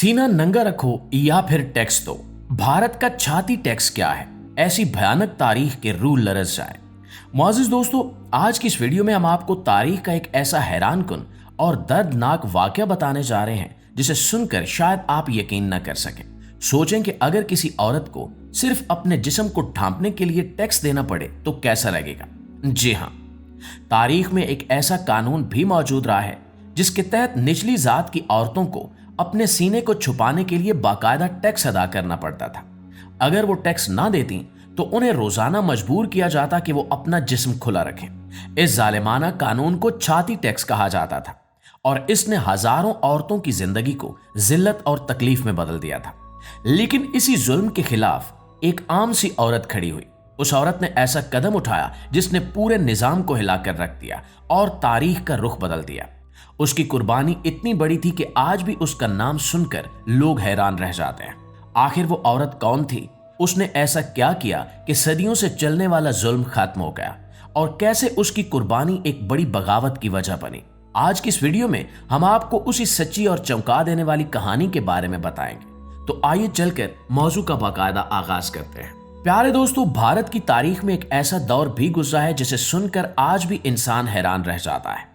सीना नंगा रखो या फिर टैक्स दो, भारत का छाती टैक्स क्या है, ऐसी भयानक तारीख के रूह लरस जाए। मुआजिज दोस्तों, आज की इस वीडियो में हम आपको तारीख का एक ऐसा हैरानकुन और दर्दनाक वाकया बताने जा रहे हैं जिसे सुनकर शायद आप यकीन न कर सकें। सोचें कि अगर किसी औरत को सिर्फ अपने जिस्म को ढांपने के लिए टैक्स देना पड़े तो कैसा लगेगा। जी हाँ, तारीख में एक ऐसा कानून भी मौजूद रहा है जिसके तहत निचली जात की औरतों को अपने सीने को छुपाने के लिए बाकायदा टैक्स अदा करना पड़ता था। अगर वो टैक्स ना देती तो उन्हें रोजाना मजबूर किया जाता कि वो अपना जिस्म खुला रखें। इस जालिमाना कानून को छाती टैक्स कहा जाता था और इसने हजारों औरतों की जिंदगी को जिल्लत और तकलीफ में बदल दिया था। लेकिन इसी जुल्म के खिलाफ एक आम सी औरत खड़ी हुई। उस औरत ने ऐसा कदम उठाया जिसने पूरे निजाम को हिलाकर रख दिया और तारीख का रुख बदल दिया। उसकी कुर्बानी इतनी बड़ी थी कि आज भी उसका नाम सुनकर लोग हैरान रह जाते हैं। आखिर वो औरत कौन थी? उसने ऐसा क्या किया कि सदियों से चलने वाला जुल्म खत्म हो गया, और कैसे उसकी कुर्बानी एक बड़ी बगावत की वजह बनी? आज की इस वीडियो में हम आपको उसी सच्ची और चौंका देने वाली कहानी के बारे में बताएंगे। तो आइए चलकर मौजू का बाकायदा आगाज करते हैं। प्यारे दोस्तों, भारत की तारीख में एक ऐसा दौर भी गुजरा है जिसे सुनकर आज भी इंसान हैरान रह जाता है।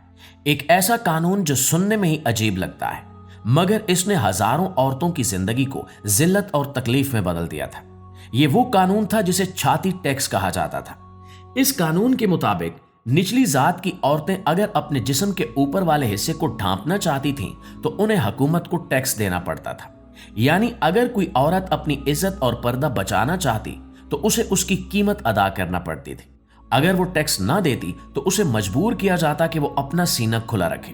एक ऐसा कानून जो सुनने में ही अजीब लगता है, मगर इसने हजारों औरतों की जिंदगी को जिल्लत और तकलीफ में बदल दिया था। ये वो कानून था जिसे छाती टैक्स कहा जाता था। इस कानून के मुताबिक निचली जात की औरतें अगर अपने जिस्म के ऊपर वाले हिस्से को ढांपना चाहती थीं तो उन्हें हुकूमत को टैक्स देना पड़ता था। यानी अगर कोई औरत अपनी इज्जत और पर्दा बचाना चाहती तो उसे उसकी कीमत अदा करना पड़ती थी। अगर वो टैक्स ना देती तो उसे मजबूर किया जाता कि वो अपना सीना खुला रखे।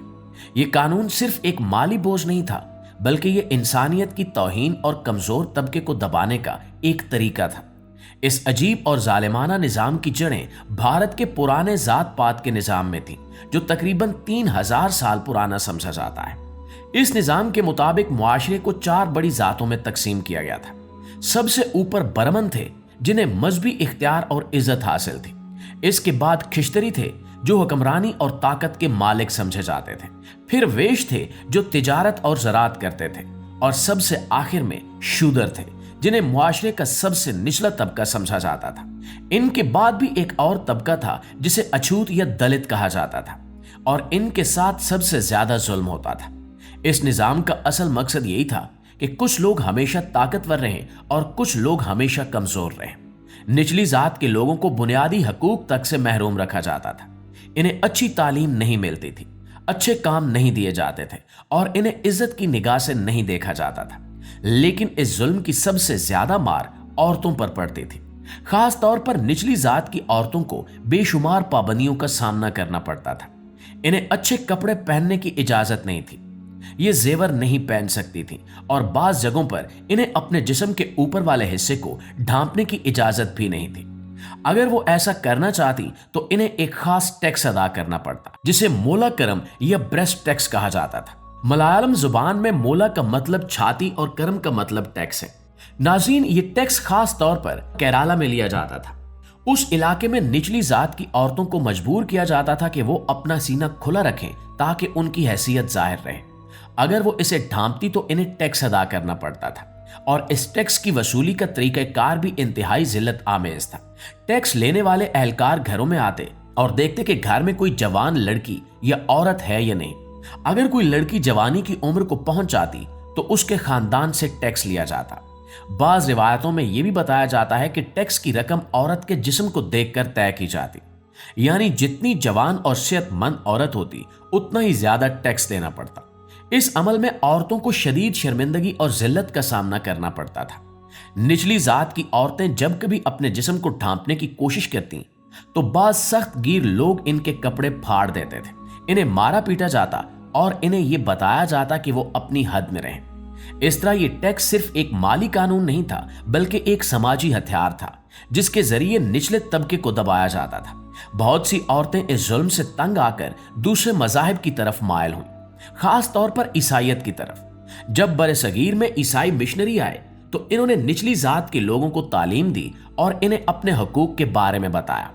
ये कानून सिर्फ एक माली बोझ नहीं था, बल्कि ये इंसानियत की तौहीन और कमजोर तबके को दबाने का एक तरीका था। इस अजीब और जालिमाना निजाम की जड़ें भारत के पुराने जात पात के निजाम में थी, जो तकरीबन 3000 साल पुराना समझा जाता है। इस निजाम के मुताबिक मुआशरे को 4 बड़ी जातों में तकसीम किया गया था। सबसे ऊपर बरमन थे, जिन्हें मजहबी इख्तियार और इज्जत हासिल थी। इसके बाद खिश्तरी थे, जो हुक्मरानी और ताकत के मालिक समझे जाते थे। फिर वेश थे, जो तिजारत और ज़राअत करते थे। और सबसे आखिर में शूदर थे, जिन्हें मुआशरे का सबसे निचला तबका समझा जाता था। इनके बाद भी एक और तबका था जिसे अछूत या दलित कहा जाता था, और इनके साथ सबसे ज्यादा जुल्म होता था। इस निजाम का असल मकसद यही था कि कुछ लोग हमेशा ताकतवर रहें और कुछ लोग हमेशा कमजोर रहें। निचली जात के लोगों को बुनियादी हकूक तक से महरूम रखा जाता था। इन्हें अच्छी तालीम नहीं मिलती थी, अच्छे काम नहीं दिए जाते थे और इन्हें इज्जत की निगाह से नहीं देखा जाता था। लेकिन इस जुल्म की सबसे ज्यादा मार औरतों पर पड़ती थी। खास तौर पर निचली जात की औरतों को बेशुमार पाबंदियों का सामना करना पड़ता था। इन्हें अच्छे कपड़े पहनने की इजाजत नहीं थी, ये जेवर नहीं पहन सकती थी, और बाज जगहों पर इन्हें अपने जिस्म के ऊपर वाले हिस्से को ढांपने की इजाजत भी नहीं थी। अगर वो ऐसा करना चाहती तो इन्हें एक खास टैक्स अदा करना पड़ता, जिसे मोलाकरम या ब्रेस्ट टैक्स कहा जाता था। मलयालम जुबान में मोला का मतलब छाती और करम का मतलब टैक्स है। नाज़रीन, ये टैक्स खास तौर पर केरला में लिया जाता था। उस इलाके में निचली जात की औरतों को मजबूर किया जाता था कि वो अपना सीना खुला रखें ताकि उनकी हैसियत जाहिर रहे। अगर वो इसे ढांपती तो इन्हें टैक्स अदा करना पड़ता था, और इस टैक्स की वसूली का तरीकाकार भी इंतहाई जिल्लत आमेज था। टैक्स लेने वाले एहलकार घरों में आते और देखते कि घर में कोई जवान लड़की या औरत है या नहीं। अगर कोई लड़की जवानी की उम्र को पहुंच जाती तो उसके खानदान से टैक्स लिया जाता। बाज रिवायतों में यह भी बताया जाता है कि टैक्स की रकम औरत के जिस्म को देखकर तय की जाती, यानी जितनी जवान और सेहतमंद औरत होती उतना ही ज्यादा टैक्स देना पड़ता। इस अमल में औरतों को शदीद शर्मिंदगी और जिल्लत का सामना करना पड़ता था। निचली जात की औरतें जब कभी अपने जिस्म को ढांपने की कोशिश करती तो बाज सख्त गिर लोग इनके कपड़े फाड़ देते थे, इन्हें मारा पीटा जाता और इन्हें यह बताया जाता कि वो अपनी हद में रहें। इस तरह ये टैक्स सिर्फ एक माली कानून नहीं था, बल्कि एक समाजी हथियार था जिसके जरिए निचले तबके को दबाया जाता था। बहुत सी औरतें इस जुल्म से तंग आकर दूसरे मजाहिब की तरफ मायल हुई, खास तौर पर ईसाइयत की तरफ। जब बरसगीर में ईसाई मिशनरी आए तो इन्होंने निचली जात के लोगों को तालीम दी और इन्हें अपने हकूक के बारे में बताया।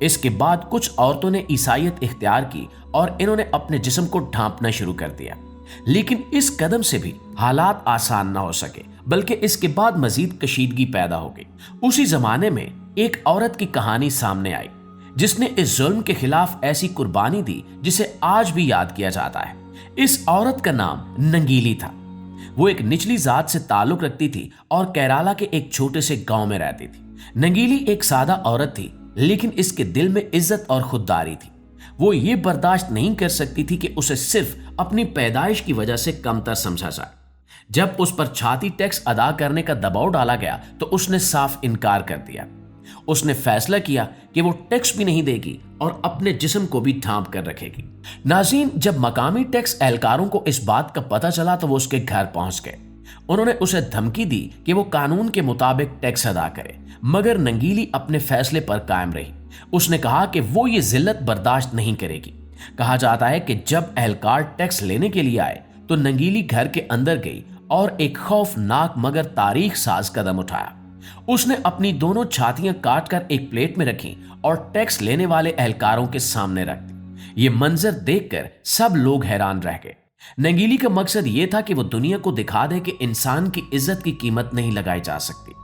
इसके बाद कुछ औरतों ने ईसाइयत इख्तियार की और इन्होंने अपने जिस्म को ढांपना शुरू कर दिया। लेकिन इस कदम से भी हालात आसान न हो सके, बल्कि इसके बाद मजीद कशीदगी पैदा हो गई। उसी जमाने में एक औरत की कहानी सामने आई जिसने इस जुल्म के खिलाफ ऐसी कुर्बानी दी जिसे आज भी याद किया जाता है। इस औरत का नाम नंगीली था। वो एक निचली जात से ताल्लुक रखती थी और केरला के एक छोटे से गांव में रहती थी। नंगीली एक सादा औरत थी, लेकिन इसके दिल में इज्जत और खुददारी थी। वो ये बर्दाश्त नहीं कर सकती थी कि उसे सिर्फ अपनी पैदाइश की वजह से कमतर समझा जाए। जब उस पर छाती टैक्स अदा करने का दबाव डाला गया तो उसने साफ इनकार कर दिया। उसने फैसला किया कि वो टैक्स भी नहीं देगी और अपने जिस्म को भी ढांप कर रखेगी। नाज़रीन, जब मकामी टैक्स एहलकारों को इस बात का पता चला तो वो उसके घर पहुंच गए। उन्होंने उसे धमकी दी कि वो कानून के मुताबिक टैक्स अदा करे, मगर नंगीली अपने फैसले पर कायम रही। उसने कहा कि वो ये जिल्लत बर्दाश्त नहीं करेगी। कहा जाता है कि जब एहलकार टैक्स लेने के लिए आए तो नंगीली घर के अंदर गई और एक खौफनाक मगर तारीख साज कदम उठाया। उसने अपनी दोनों छातियां काटकर एक प्लेट में रखी और टैक्स लेने वाले एहलकारों के सामने रख दी। ये मंजर देखकर सब लोग हैरान रह गए। नंगीली का मकसद ये था कि वो दुनिया को दिखा दे कि इंसान की इज्जत की कीमत नहीं लगाई जा सकती।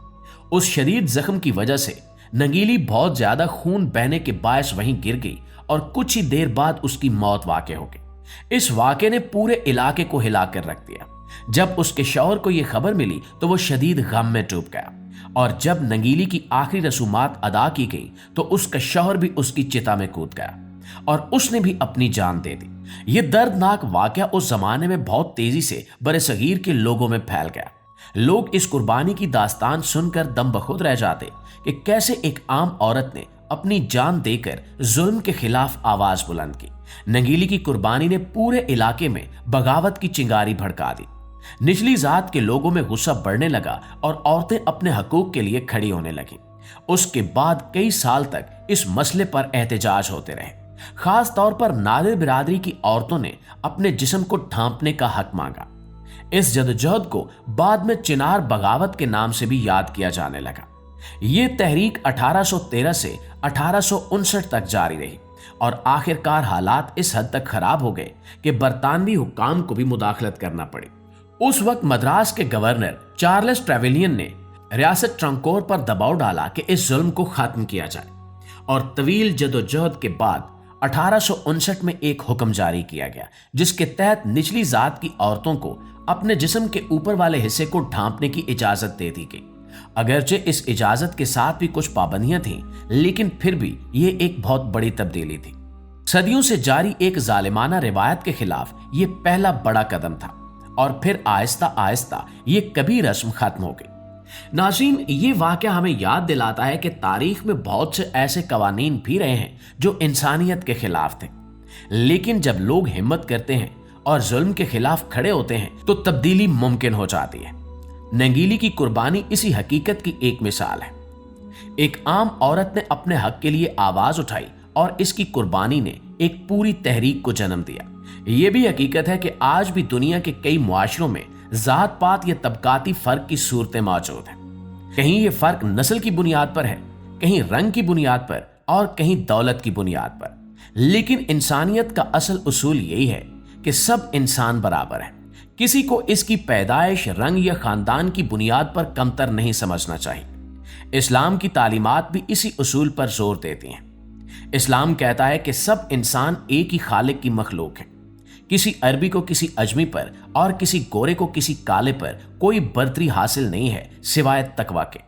उस शदीद जख्म की वजह से नंगीली बहुत ज्यादा खून बहने के बायस वहीं गिर गई और कुछ ही देर बाद उसकी मौत वाक़ हो गई। इस वाक़े ने पूरे इलाके को हिलाकर रख दिया। जब उसके शौहर को यह खबर मिली तो वो शदीद गम में डूब गया और जब नंगीली की आखिरी रसूमात अदा की गई तो उसका शौहर भी उसकी चिता में कूद गया और उसने भी अपनी जान दे दी। यह दर्दनाक वाक़या उस जमाने में बहुत तेजी से बरसगीर के लोगों में फैल गया। लोग इस कुर्बानी की दास्तान सुनकर दम बखुद रह जाते कि कैसे एक आम औरत ने अपनी जान देकर जुल्म के खिलाफ आवाज बुलंद की। नंगीली की कुर्बानी ने पूरे इलाके में बगावत की चिंगारी भड़का दी। निचली जात के लोगों में गुस्सा बढ़ने लगा और औरतें अपने हकूक के लिए खड़ी होने लगी। उसके बाद कई साल तक इस मसले पर एहतजाज होते रहे। खास तौर पर नादिर बिरादरी की औरतों ने अपने जिस्म को ढांपने का हक मांगा। इस जदोजहद को बाद में चिनार बगावत के नाम से भी याद किया जाने लगा। ये तहरीक 1813 से 1859 तक जारी रही और आखिरकार हालात इस हद तक खराब हो गए कि बरतानवी हुक्काम को भी मुदाखलत करना पड़ी। उस वक्त मद्रास के गवर्नर चार्ल्स ट्रेवेलियन ने रियासत ट्रंकोर पर दबाव डाला कि इस जुल्म को खत्म किया जाए और तवील जदोजहद के बाद 1859 में एक हुक्म जारी किया गया जिसके तहत निचली जात की औरतों को अपने जिस्म के ऊपर वाले हिस्से को ढांपने की इजाजत दे दी गई। अगरचे इस इजाजत के साथ भी कुछ पाबंदियां थीं, लेकिन फिर भी ये एक बहुत बड़ी तब्दीली थी। सदियों से जारी एक जालिमाना रिवायत के खिलाफ ये पहला बड़ा कदम था और फिर आहिस्ता आहिस्ता ये कभी रस्म खत्म हो गई। नाज़रीन, ये वाक़या हमें याद दिलाता है कि तारीख में बहुत से ऐसे कवानीन भी रहे हैं जो इंसानियत के खिलाफ थे, लेकिन जब लोग हिम्मत करते हैं और जुल्म के खिलाफ खड़े होते हैं तो तब्दीली मुमकिन हो जाती है। नंगीली की कुर्बानी इसी हकीकत की एक मिसाल है। एक आम औरत ने अपने हक के लिए आवाज उठाई और इसकी कुर्बानी ने एक पूरी तहरीक को जन्म दिया। ये भी हकीकत है कि आज भी दुनिया के कई मुआशरों में जात पात या तबकाती फर्क की सूरतें मौजूद हैं। कहीं ये फर्क नस्ल की बुनियाद पर है, कहीं रंग की बुनियाद पर और कहीं दौलत की बुनियाद पर, लेकिन इंसानियत का असल उसूल यही है कि सब इंसान बराबर है। किसी को इसकी पैदाइश, रंग या खानदान की बुनियाद पर कमतर नहीं समझना चाहिए। इस्लाम की तालीमात भी इसी उसूल पर जोर देती हैं। इस्लाम कहता है कि सब इंसान एक ही खालिक की मखलूक है। किसी अरबी को किसी अजमी पर और किसी गोरे को किसी काले पर कोई बर्तरी हासिल नहीं है सिवाय तकवा के।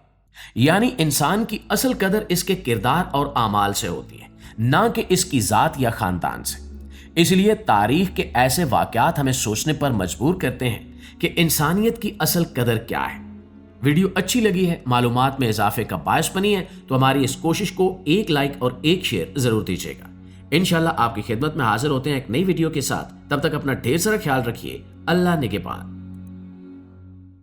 यानी इंसान की असल कदर इसके किरदार और आमाल से होती है, ना कि इसकी जात या खानदान से। इसलिए तारीख के ऐसे वाकयात हमें सोचने पर मजबूर करते हैं कि इंसानियत की असल कदर क्या है। वीडियो अच्छी लगी है, मालूमात में इजाफे का बायस बनी है तो हमारी इस कोशिश को एक लाइक और एक शेयर जरूर दीजिएगा। इंशाल्लाह आपकी खिदमत में हाजिर होते हैं एक नई वीडियो के साथ। तब तक अपना ढेर सारा ख्याल रखिए। अल्लाह निगहबान।